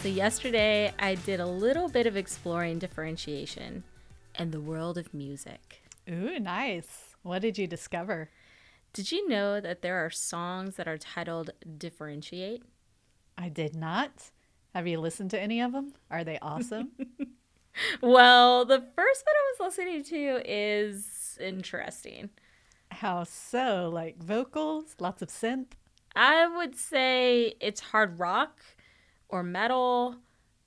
So yesterday I did a little bit of exploring differentiation and the world of music. Ooh, nice. What did you discover? Did you know that there are songs that are titled Differentiate? I did not. Have you listened to any of them? Are they awesome? Well, the first one I was listening to is interesting. How so? Like vocals? Lots of synth? I would say it's hard rock or metal,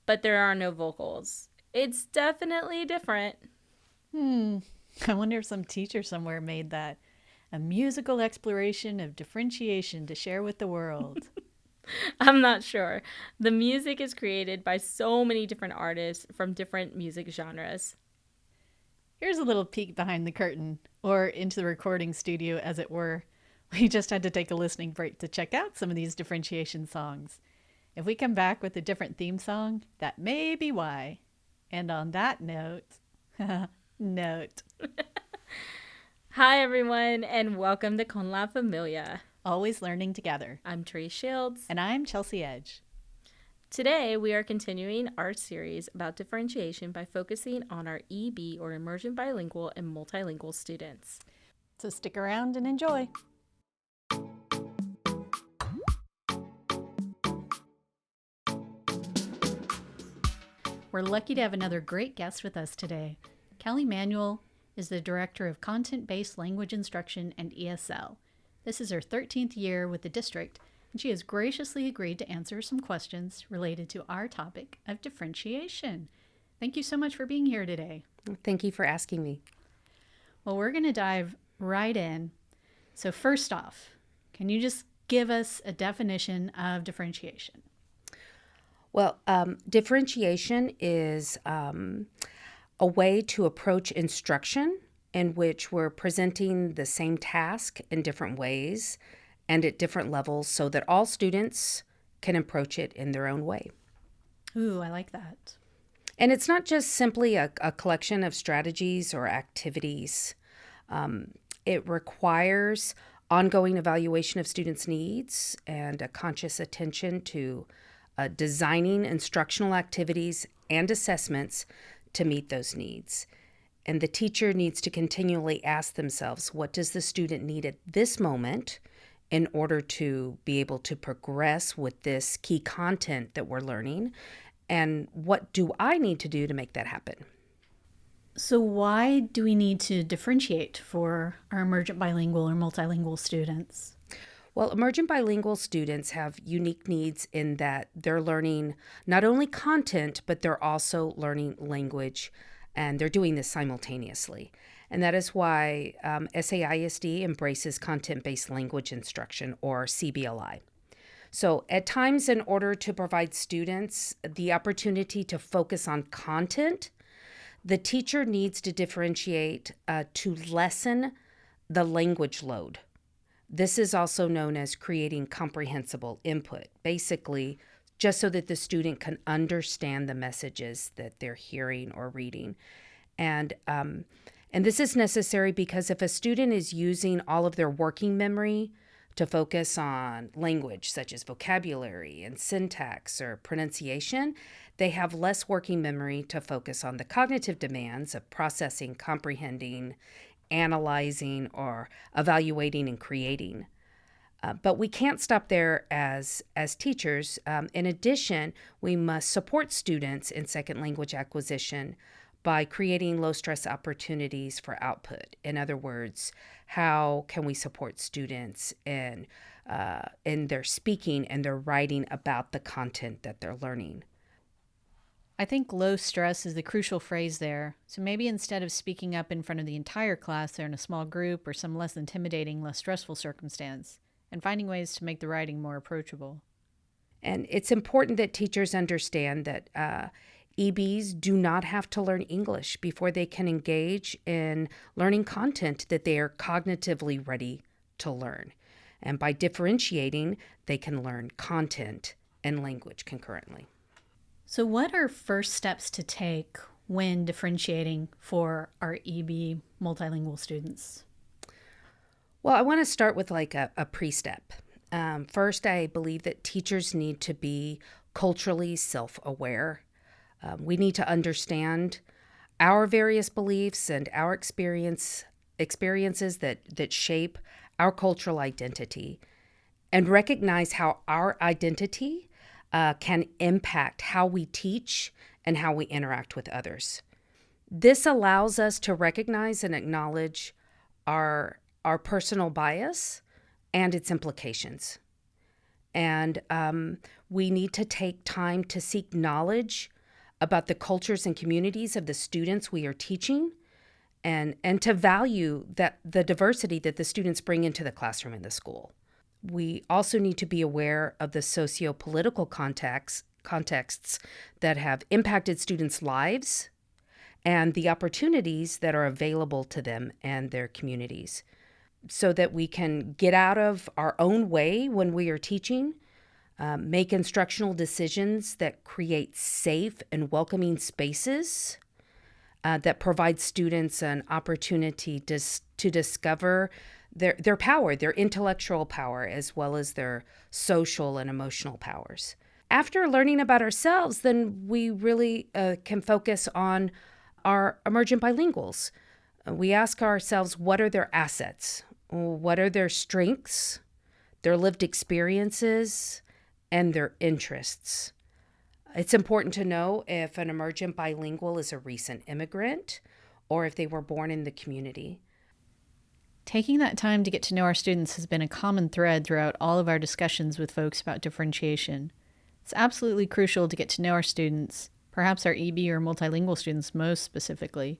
but there are no vocals. It's definitely different. I wonder if some teacher somewhere made that a musical exploration of differentiation to share with the world. I'm not sure. The music is created by so many different artists from different music genres. Here's a little peek behind the curtain, or into the recording studio, as it were. We just had to take a listening break to check out some of these differentiation songs. If we come back with a different theme song, that may be why. And on that note, note, Hi, everyone, and welcome to Con La Familia. always learning together. I'm Tree Shields. And I'm Chelsea Edge. Today, we are continuing our series about differentiation by focusing on our EB or Emergent Bilingual and Multilingual students. So stick around and enjoy. We're lucky to have another great guest with us today. Kelly Manuel is the Director of Content-Based Language Instruction and ESL. This is her 13th year with the district, and she has graciously agreed to answer some questions related to our topic of differentiation. Thank you so much for being here today. Thank you for asking me. Well, we're going to dive right in. So first off, can you just give us a definition of differentiation? Well, differentiation is a way to approach instruction in which we're presenting the same task in different ways and at different levels so that all students can approach it in their own way. Ooh, I like that. And it's not just simply a collection of strategies or activities. It requires ongoing evaluation of students' needs and a conscious attention to designing instructional activities and assessments to meet those needs. And the teacher needs to continually ask themselves, what does the student need at this moment in order to be able to progress with this key content that we're learning? And what do I need to do to make that happen? So why do we need to differentiate for our emergent bilingual or multilingual students? Well, emergent bilingual students have unique needs in that they're learning not only content, but they're also learning language, and they're doing this simultaneously. And that is why SAISD embraces content-based language instruction, or CBLI. So at times, in order to provide students the opportunity to focus on content, the teacher needs to differentiate to lessen the language load. This is also known as creating comprehensible input, basically just so that the student can understand the messages that they're hearing or reading. And this is necessary because if a student is using all of their working memory to focus on language, such as vocabulary and syntax or pronunciation, they have less working memory to focus on the cognitive demands of processing, comprehending, analyzing, or evaluating and creating. But we can't stop there as teachers. In addition, we must support students in second language acquisition by creating low-stress opportunities for output. In other words, how can we support students in their speaking and their writing about the content that they're learning? I think low stress is the crucial phrase there. So maybe instead of speaking up in front of the entire class, they're in a small group or some less intimidating, less stressful circumstance, and finding ways to make the writing more approachable. And it's important that teachers understand that EBs do not have to learn English before they can engage in learning content that they are cognitively ready to learn. And by differentiating, they can learn content and language concurrently. So what are first steps to take when differentiating for our EB multilingual students? Well, I want to start with like a pre-step. First, I believe that teachers need to be culturally self-aware. We need to understand our various beliefs and our experiences that shape our cultural identity, and recognize how our identity can impact how we teach and how we interact with others. This allows us to recognize and acknowledge our personal bias and its implications. And we need to take time to seek knowledge about the cultures and communities of the students we are teaching, and to value that the diversity that the students bring into the classroom in the school. We also need to be aware of the socio-political contexts that have impacted students' lives and the opportunities that are available to them and their communities, so that we can get out of our own way when we are teaching, make instructional decisions that create safe and welcoming spaces that provide students an opportunity to discover their power, their intellectual power, as well as their social and emotional powers. After learning about ourselves, then we really can focus on our emergent bilinguals. We ask ourselves, what are their assets? What are their strengths, their lived experiences, and their interests? It's important to know if an emergent bilingual is a recent immigrant or if they were born in the community. Taking that time to get to know our students has been a common thread throughout all of our discussions with folks about differentiation. It's absolutely crucial to get to know our students, perhaps our EB or multilingual students most specifically,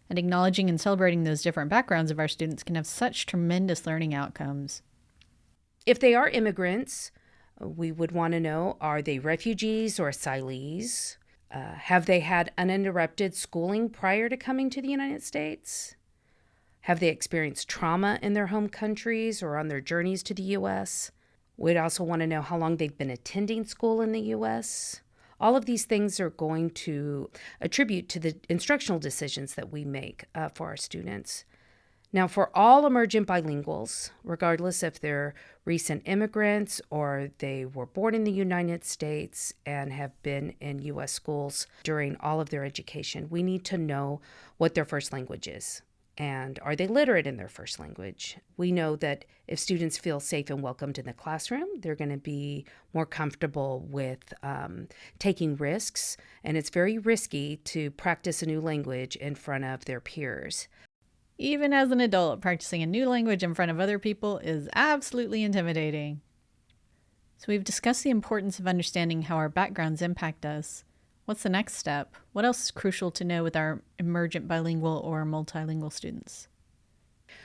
and acknowledging and celebrating those different backgrounds of our students can have such tremendous learning outcomes. If they are immigrants, we would want to know, are they refugees or asylees? Have they had uninterrupted schooling prior to coming to the United States? Have they experienced trauma in their home countries or on their journeys to the U.S.? We'd also want to know how long they've been attending school in the U.S. All of these things are going to attribute to the instructional decisions that we make for our students. Now, for all emergent bilinguals, regardless if they're recent immigrants or they were born in the United States and have been in U.S. schools during all of their education, we need to know what their first language is. And are they literate in their first language? We know that if students feel safe and welcomed in the classroom, they're going to be more comfortable with taking risks. And it's very risky to practice a new language in front of their peers. Even as an adult, practicing a new language in front of other people is absolutely intimidating. So we've discussed the importance of understanding how our backgrounds impact us. What's the next step? What else is crucial to know with our emergent bilingual or multilingual students?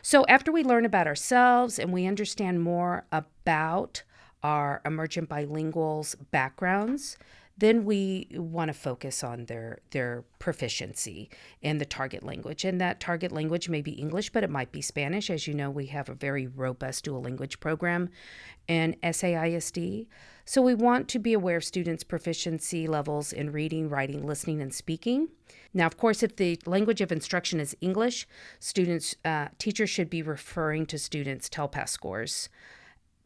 So after we learn about ourselves and we understand more about our emergent bilinguals' backgrounds, then we want to focus on their proficiency in the target language. And that target language may be English, but it might be Spanish. As you know, we have a very robust dual language program in SAISD. So we want to be aware of students' proficiency levels in reading, writing, listening, and speaking. Now, of course, if the language of instruction is English, teachers should be referring to students' TELPAS scores,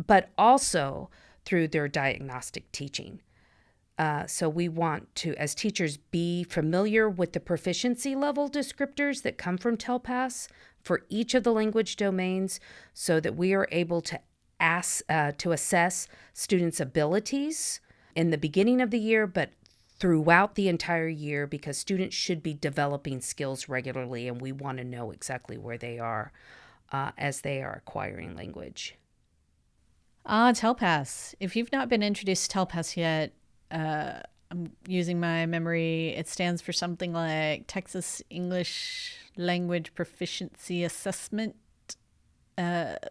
but also through their diagnostic teaching. So we want to, as teachers, be familiar with the proficiency level descriptors that come from TELPAS for each of the language domains, so that we are able to assess students' abilities in the beginning of the year, but throughout the entire year, because students should be developing skills regularly, and we want to know exactly where they are as they are acquiring language. TELPAS. If you've not been introduced to TELPAS yet, I'm using my memory. It stands for something like Texas English Language Proficiency Assessment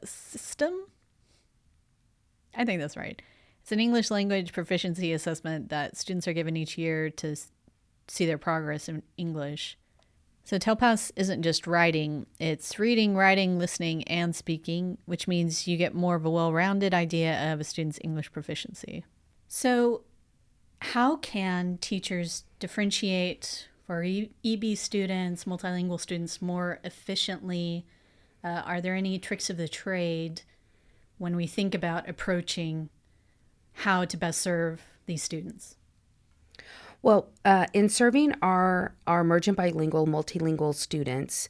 System. I think that's right. It's an English language proficiency assessment that students are given each year to see their progress in English. So TELPAS isn't just writing, it's reading, writing, listening, and speaking, which means you get more of a well-rounded idea of a student's English proficiency. So how can teachers differentiate for EB students, multilingual students more efficiently? Are there any tricks of the trade when we think about approaching how to best serve these students? Well, in serving our emergent bilingual, multilingual students,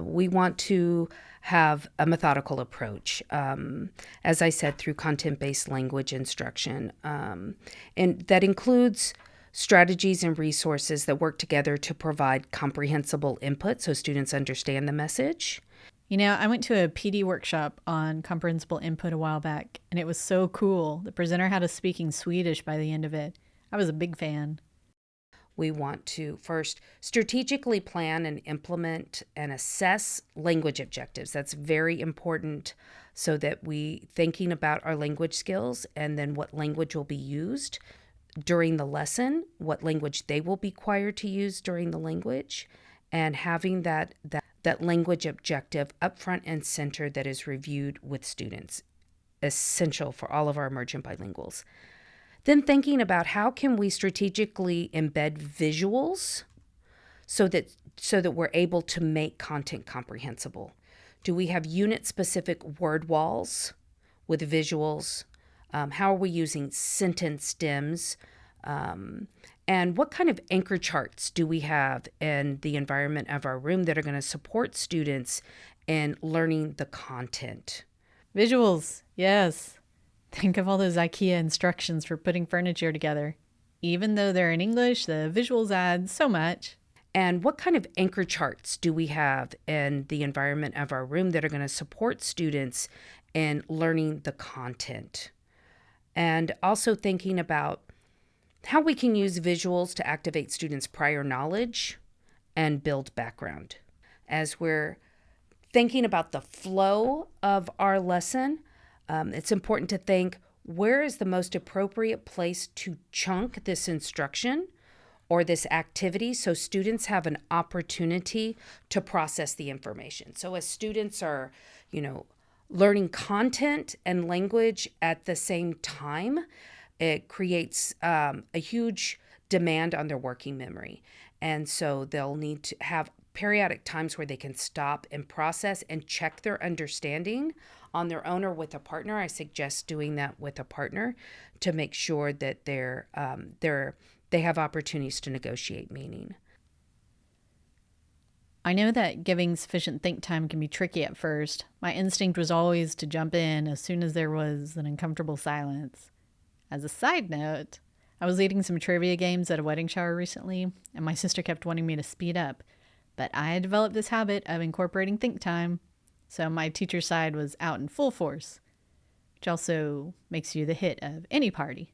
we want to have a methodical approach, as I said, through content-based language instruction. And that includes strategies and resources that work together to provide comprehensible input so students understand the message. You know, I went to a PD workshop on comprehensible input a while back, and it was so cool. The presenter had us speaking Swedish by the end of it. I was a big fan. We want to first strategically plan and implement and assess language objectives. That's very important so that we thinking about our language skills and then what language will be used during the lesson, what language they will be required to use during the language, and having that language objective up front and center that is reviewed with students, essential for all of our emergent bilinguals. Then thinking about how can we strategically embed visuals so that we're able to make content comprehensible. Do we have unit-specific word walls with visuals? How are we using sentence stems? And what kind of anchor charts do we have in the environment of our room that are going to support students in learning the content? Visuals, yes. Think of all those IKEA instructions for putting furniture together. Even though they're in English, the visuals add so much. And what kind of anchor charts do we have in the environment of our room that are going to support students in learning the content? And also thinking about how we can use visuals to activate students' prior knowledge and build background. As we're thinking about the flow of our lesson, it's important to think, where is the most appropriate place to chunk this instruction or this activity so students have an opportunity to process the information? So as students are, learning content and language at the same time, it creates a huge demand on their working memory. And so they'll need to have periodic times where they can stop and process and check their understanding on their own or with a partner. I suggest doing that with a partner to make sure that they have opportunities to negotiate meaning. I know that giving sufficient think time can be tricky at first. My instinct was always to jump in as soon as there was an uncomfortable silence. As a side note, I was leading some trivia games at a wedding shower recently, and my sister kept wanting me to speed up. But I had developed this habit of incorporating think time, so my teacher side was out in full force, which also makes you the hit of any party.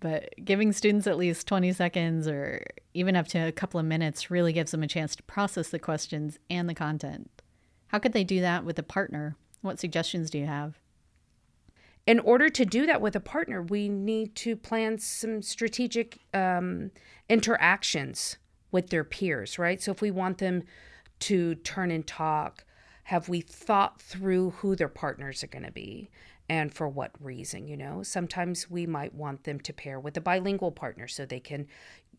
But giving students at least 20 seconds or even up to a couple of minutes really gives them a chance to process the questions and the content. How could they do that with a partner? What suggestions do you have? In order to do that with a partner, we need to plan some strategic interactions with their peers, right? So if we want them to turn and talk, have we thought through who their partners are going to be and for what reason? Sometimes we might want them to pair with a bilingual partner so they can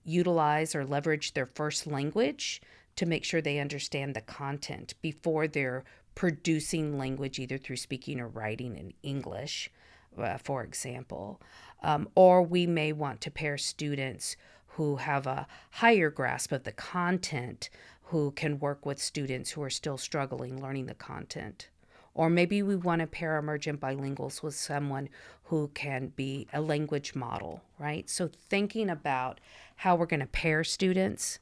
utilize or leverage their first language to make sure they understand the content before they're producing language either through speaking or writing in English, for example. Or we may want to pair students who have a higher grasp of the content, who can work with students who are still struggling learning the content. Or maybe we want to pair emergent bilinguals with someone who can be a language model, right? So thinking about how we're going to pair students,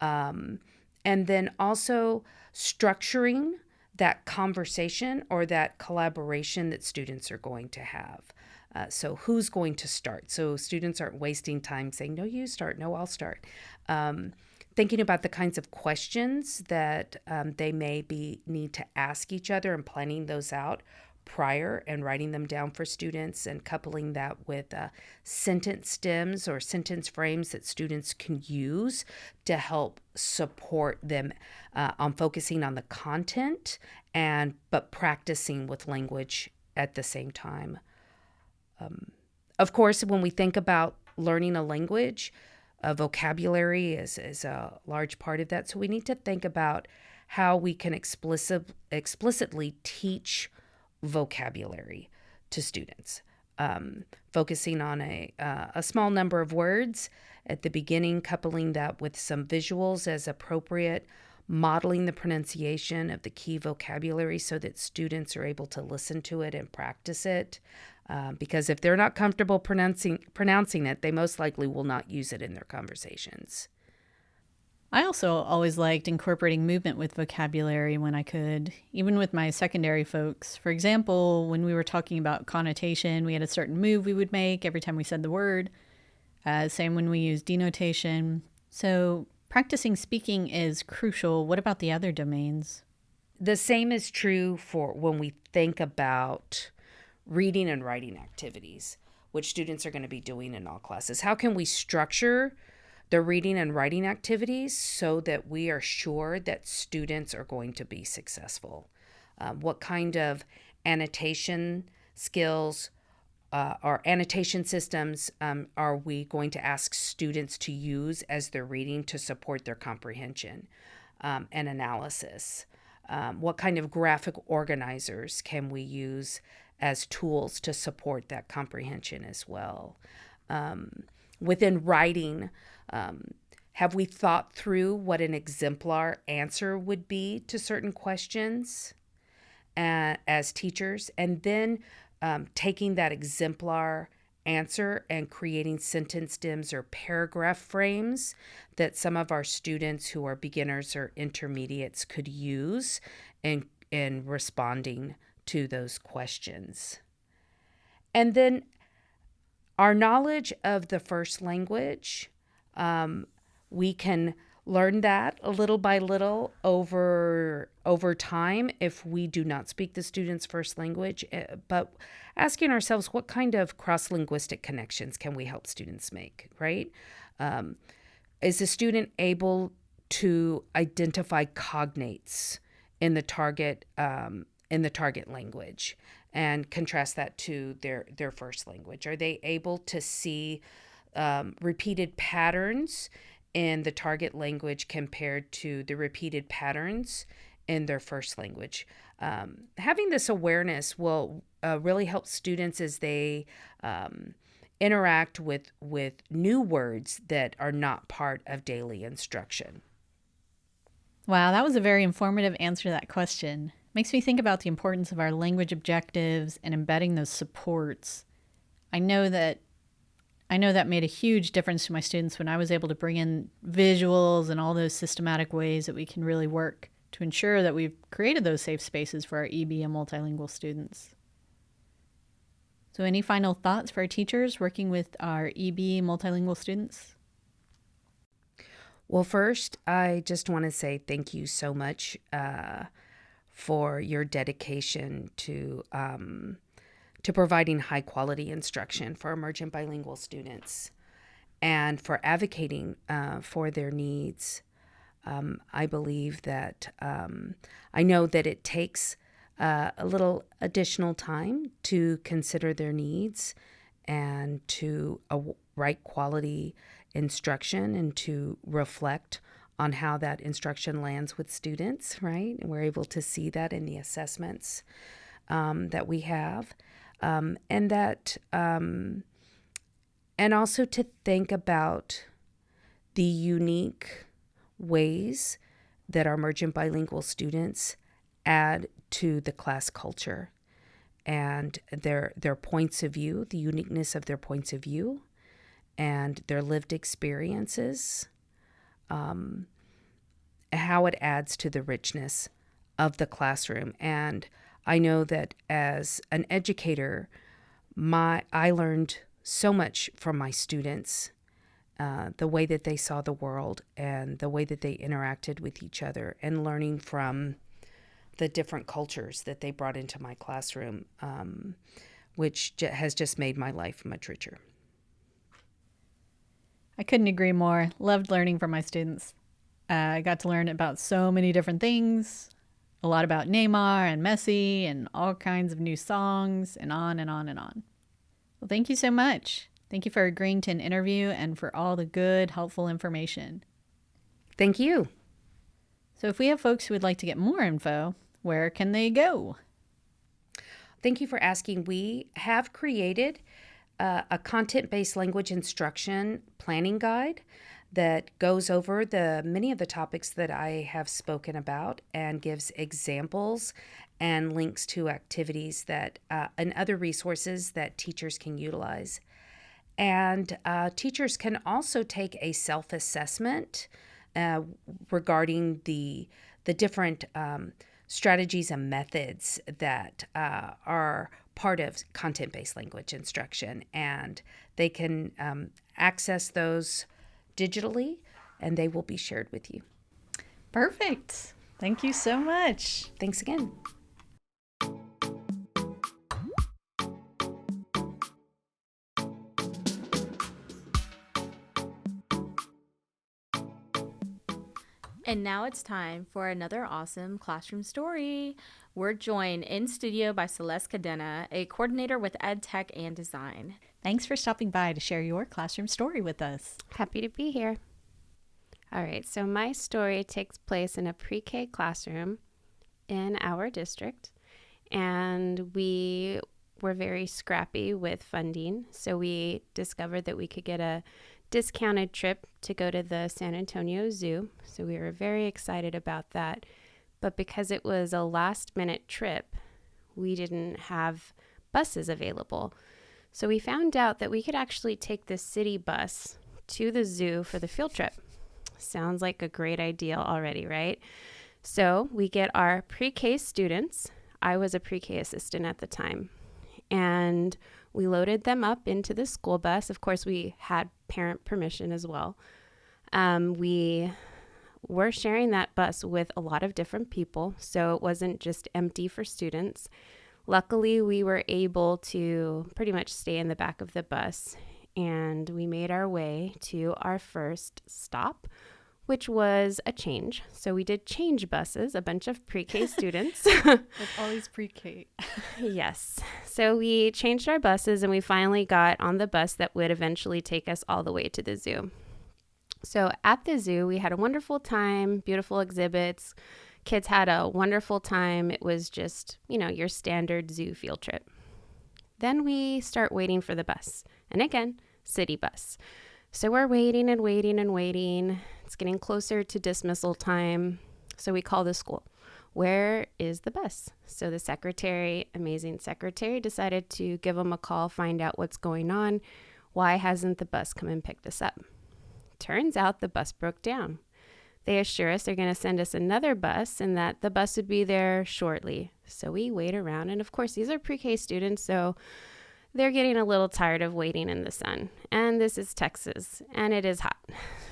and then also structuring that conversation or that collaboration that students are going to have. So who's going to start? So students aren't wasting time saying, no, you start, no, I'll start. Thinking about the kinds of questions that they need to ask each other and planning those out prior and writing them down for students and coupling that with sentence stems or sentence frames that students can use to help support them on focusing on the content but practicing with language at the same time. Of course, when we think about learning a language, vocabulary is a large part of that. So we need to think about how we can explicitly teach vocabulary to students, focusing on a small number of words at the beginning, coupling that with some visuals as appropriate, modeling the pronunciation of the key vocabulary so that students are able to listen to it and practice it. Because if they're not comfortable pronouncing it, they most likely will not use it in their conversations. I also always liked incorporating movement with vocabulary when I could, even with my secondary folks. For example, when we were talking about connotation, we had a certain move we would make every time we said the word. Same when we use denotation. So practicing speaking is crucial. What about the other domains? The same is true for when we think about reading and writing activities, which students are going to be doing in all classes. How can we structure the reading and writing activities so that we are sure that students are going to be successful? What kind of annotation skills or annotation systems are we going to ask students to use as they're reading to support their comprehension and analysis? What kind of graphic organizers can we use as tools to support that comprehension as well? Within writing, have we thought through what an exemplar answer would be to certain questions as teachers? And then taking that exemplar answer and creating sentence stems or paragraph frames that some of our students who are beginners or intermediates could use in responding to those questions. And then our knowledge of the first language, we can learn that a little by little over time if we do not speak the student's first language, but asking ourselves what kind of cross-linguistic connections can we help students make, right? Is the student able to identify cognates in the target language and contrast that to their first language? Are they able to see repeated patterns in the target language compared to the repeated patterns in their first language? Having this awareness will really help students as they interact with new words that are not part of daily instruction. Wow, that was a very informative answer to that question. Makes me think about the importance of our language objectives and embedding those supports. I know that made a huge difference to my students when I was able to bring in visuals and all those systematic ways that we can really work to ensure that we've created those safe spaces for our EB and multilingual students. So any final thoughts for our teachers working with our EB multilingual students? Well, first, I just want to say thank you so much for your dedication to providing high quality instruction for emergent bilingual students and for advocating for their needs. I believe that I know that it takes a little additional time to consider their needs and to write quality instruction and to reflect on how that instruction lands with students, right? And we're able to see that in the assessments that we have. And also to think about the unique ways that our emergent bilingual students add to the class culture and their points of view, the uniqueness of their points of view and their lived experiences, how it adds to the richness of the classroom. And I know that as an educator, I learned so much from my students, the way that they saw the world and the way that they interacted with each other, and learning from the different cultures that they brought into my classroom, which has just made my life much richer. I couldn't agree more. Loved learning from my students. I got to learn about so many different things, a lot about Neymar and Messi and all kinds of new songs and on and on and on. Well, thank you so much. Thank you for agreeing to an interview and for all the good, helpful information. Thank you. So if we have folks who would like to get more info, where can they go? Thank you for asking. We have created a content-based language instruction planning guide that goes over the many of the topics that I have spoken about and gives examples and links to activities that and other resources that teachers can utilize. And teachers can also take a self-assessment uh, regarding the different strategies and methods that are part of content-based language instruction, and they can access those digitally, and they will be shared with you. Perfect. Thank you so much. Thanks again. And now it's time for another awesome classroom story. We're joined in studio by Celeste Cadena, a coordinator with Ed Tech and Design. Thanks for stopping by to share your classroom story with us. Happy to be here. All right, so my story takes place in a pre-K classroom in our district, and we were very scrappy with funding, so we discovered that we could get a discounted trip to go to the San Antonio Zoo, so we were very excited about that. But because it was a last-minute trip, we didn't have buses available. So we found out that we could actually take the city bus to the zoo for the field trip. Sounds like a great idea already, right? So we get our pre-K students. I was a pre-K assistant at the time. And we loaded them up into the school bus. Of course, we had parent permission as well. We were sharing that bus with a lot of different people, so it wasn't just empty for students. Luckily, we were able to pretty much stay in the back of the bus, and we made our way to our first stop, which was a change. So we did change buses, a bunch of pre-K students. With all these pre-K. Yes. So we changed our buses, and we finally got on the bus that would eventually take us all the way to the zoo. So at the zoo, we had a wonderful time, beautiful exhibits. Kids had a wonderful time. It was just, your standard zoo field trip. Then we start waiting for the bus. And again, city bus. So we're waiting and waiting and waiting. It's getting closer to dismissal time. So we call the school. Where is the bus? So the secretary, amazing secretary, decided to give them a call, find out what's going on. Why hasn't the bus come and picked us up? Turns out the bus broke down. They assure us they're going to send us another bus and that the bus would be there shortly. So we wait around. And of course, these are pre-K students, so they're getting a little tired of waiting in the sun. And this is Texas, and it is hot.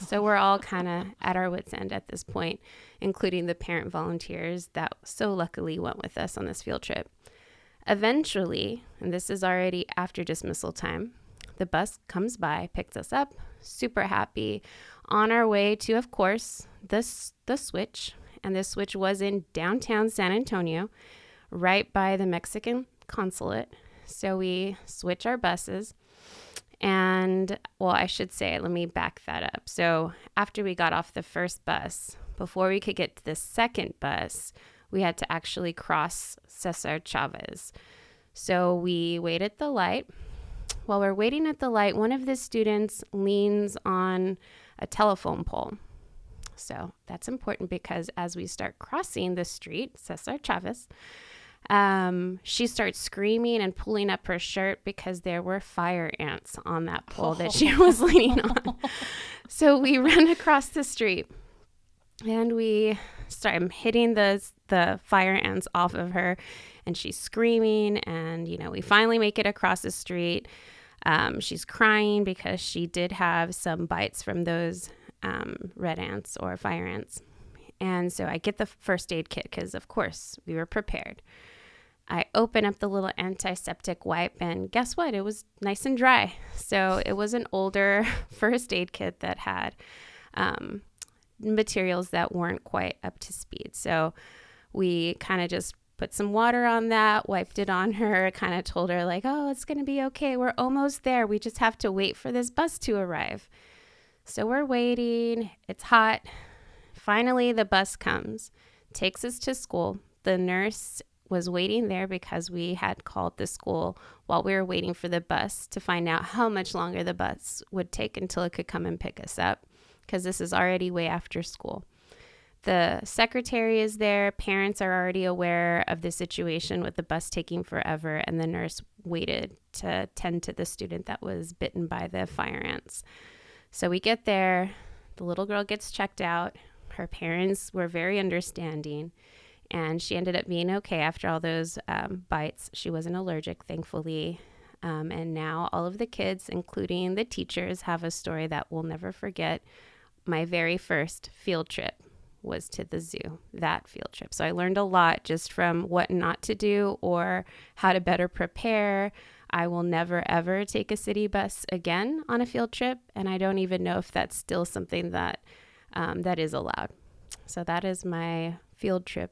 So we're all kind of at our wits' end at this point, including the parent volunteers that so luckily went with us on this field trip. Eventually, and this is already after dismissal time, the bus comes by, picks us up, super happy, on our way to, of course, the switch. And this switch was in downtown San Antonio, right by the Mexican consulate. So we switch our buses. And, well, I should say, let me back that up. So after we got off the first bus, before we could get to the second bus, we had to actually cross Cesar Chavez. So we wait at the light. While we're waiting at the light, one of the students leans on a telephone pole. So that's important because as we start crossing the street, Cesar Chavez, she starts screaming and pulling up her shirt because there were fire ants on that pole that she was leaning on. So we run across the street and we start hitting the fire ants off of her, and she's screaming, and we finally make it across the street. She's crying because she did have some bites from those red ants or fire ants. And so I get the first aid kit because, of course, we were prepared. I open up the little antiseptic wipe, and guess what? It was nice and dry. So it was an older first aid kit that had materials that weren't quite up to speed. So we kind of just put some water on that, wiped it on her, kind of told her like, oh, it's going to be okay. We're almost there. We just have to wait for this bus to arrive. So we're waiting. It's hot. Finally, the bus comes, takes us to school. The nurse was waiting there because we had called the school while we were waiting for the bus to find out how much longer the bus would take until it could come and pick us up, because this is already way after school. The secretary is there. Parents are already aware of the situation with the bus taking forever, and the nurse waited to tend to the student that was bitten by the fire ants. So we get there. The little girl gets checked out. Her parents were very understanding, and she ended up being okay after all those bites. She wasn't allergic, thankfully. And now all of the kids, including the teachers, have a story that we'll never forget. My very first field trip was to the zoo, that field trip. So I learned a lot just from what not to do or how to better prepare. I will never, ever take a city bus again on a field trip. And I don't even know if that's still something that that is allowed. So that is my field trip,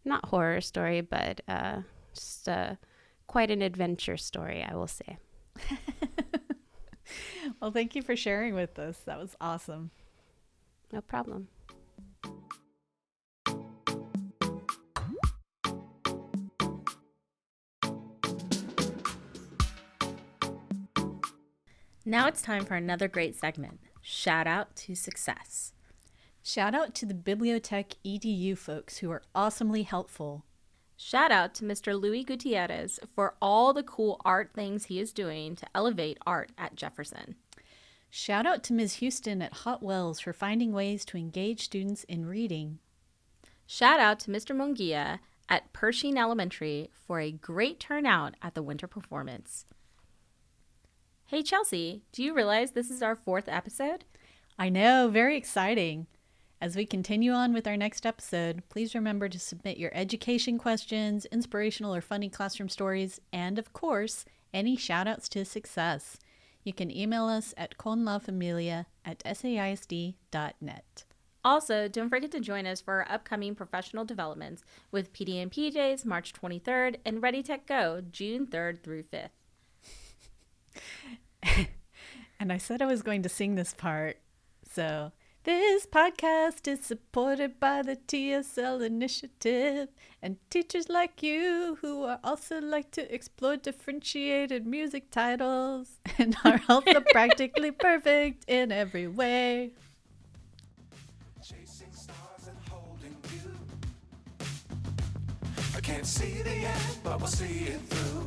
not horror story, but just quite an adventure story, I will say. Well, thank you for sharing with us. That was awesome. No problem. Now it's time for another great segment, Shout Out to Success. Shout out to the Bibliotech EDU folks who are awesomely helpful. Shout out to Mr. Louis Gutierrez for all the cool art things he is doing to elevate art at Jefferson. Shout out to Ms. Houston at Hot Wells for finding ways to engage students in reading. Shout out to Mr. Munguia at Pershing Elementary for a great turnout at the winter performance. Hey Chelsea, do you realize this is our 4th episode? I know, very exciting. As we continue on with our next episode, please remember to submit your education questions, inspirational or funny classroom stories, and of course, any shout-outs to success. You can email us at conlafamilia@saisd.net. Also, don't forget to join us for our upcoming professional developments with PD and PJs March 23rd and Ready Tech Go June 3rd through 5th. And I said I was going to sing this part. So, this podcast is supported by the TSL initiative and teachers like you who are also like to explore differentiated music titles and are also practically perfect in every way. Chasing stars and holding you. I can't see the end, but we'll see it through.